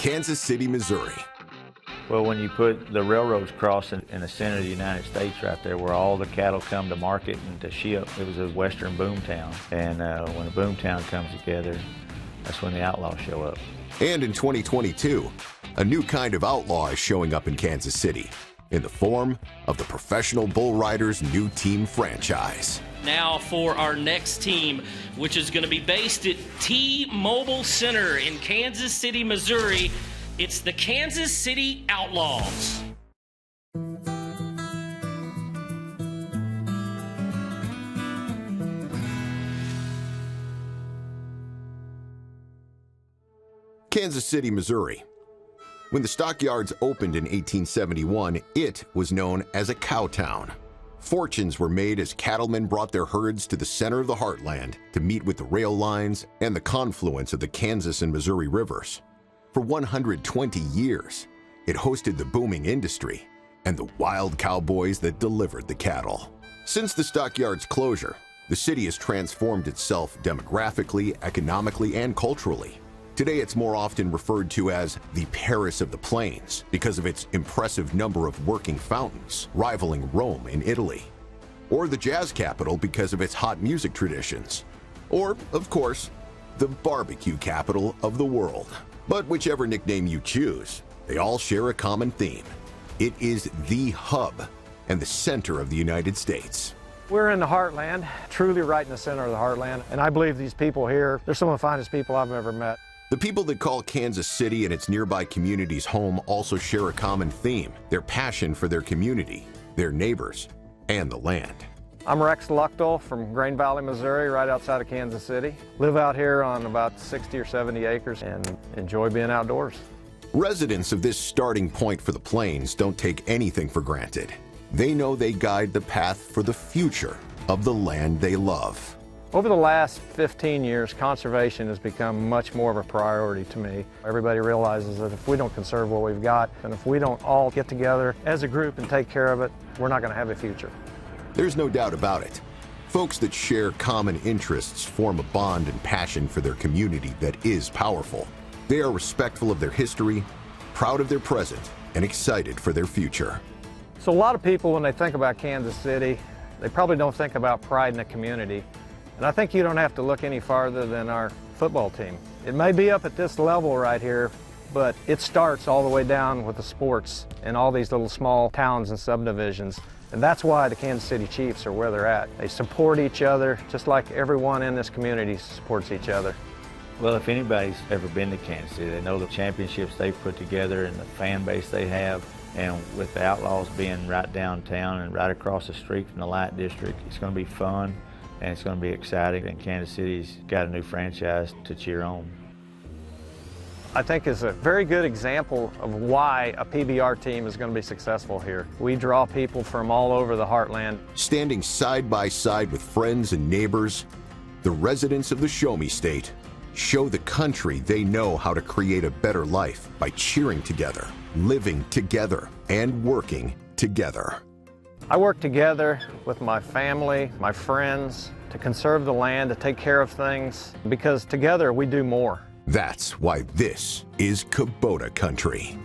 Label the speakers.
Speaker 1: Kansas City, Missouri.
Speaker 2: Well, when you put the railroads crossing in the center of the United States right there where all the cattle come to market and to ship, it was a western boom town. And when a boom town comes together, that's when the Outlaws show up.
Speaker 1: And in 2022, a new kind of outlaw is showing up in Kansas City in the form of the Professional Bull Riders new team franchise.
Speaker 3: Now for our next team, which is going to be based at T-Mobile Center in Kansas City, Missouri. It's the Kansas City Outlaws.
Speaker 1: Kansas City, Missouri. When the stockyards opened in 1871, it was known as a cow town. Fortunes were made as cattlemen brought their herds to the center of the heartland to meet with the rail lines and the confluence of the Kansas and Missouri rivers. For 120 years, it hosted the booming industry and the wild cowboys that delivered the cattle. Since the stockyards closure, the city has transformed itself demographically, economically, and culturally. Today, it's more often referred to as the Paris of the Plains because of its impressive number of working fountains, rivaling Rome in Italy. Or the jazz capital because of its hot music traditions. Or, of course, the barbecue capital of the world. But whichever nickname you choose, they all share a common theme. It is the hub and the center of the United States.
Speaker 4: We're in the heartland, truly right in the center of the heartland, and I believe these people here, they're some of the finest people I've ever met.
Speaker 1: The people that call Kansas City and its nearby communities home also share a common theme, their passion for their community, their neighbors, and the land.
Speaker 4: I'm Rex Luchtel from Grain Valley, Missouri, right outside of Kansas City. Live out here on about 60 or 70 acres and enjoy being outdoors.
Speaker 1: Residents of this starting point for the plains don't take anything for granted. They know they guide the path for the future of the land they love.
Speaker 4: Over the last 15 years, conservation has become much more of a priority to me. Everybody realizes that if we don't conserve what we've got, and if we don't all get together as a group and take care of it, we're not going to have a future.
Speaker 1: There's no doubt about it. Folks that share common interests form a bond and passion for their community that is powerful. They are respectful of their history, proud of their present, and excited for their future.
Speaker 4: So a lot of people, when they think about Kansas City, they probably don't think about pride in the community. And I think you don't have to look any farther than our football team. It may be up at this level right here, but it starts all the way down with the sports in all these little small towns and subdivisions. And that's why the Kansas City Chiefs are where they're at. They support each other, just like everyone in this community supports each other.
Speaker 2: Well, if anybody's ever been to Kansas City, they know the championships they've put together and the fan base they have. And with the Outlaws being right downtown and right across the street from the Light District, it's going to be fun. And it's going to be exciting, and Kansas City's got a new franchise to cheer on.
Speaker 4: I think it's a very good example of why a PBR team is going to be successful here. We draw people from all over the heartland.
Speaker 1: Standing side by side with friends and neighbors, the residents of the Show Me State show the country they know how to create a better life by cheering together, living together, and working together.
Speaker 4: I work together with my family, my friends, to conserve the land, to take care of things, because together we do more.
Speaker 1: That's why this is Kubota country.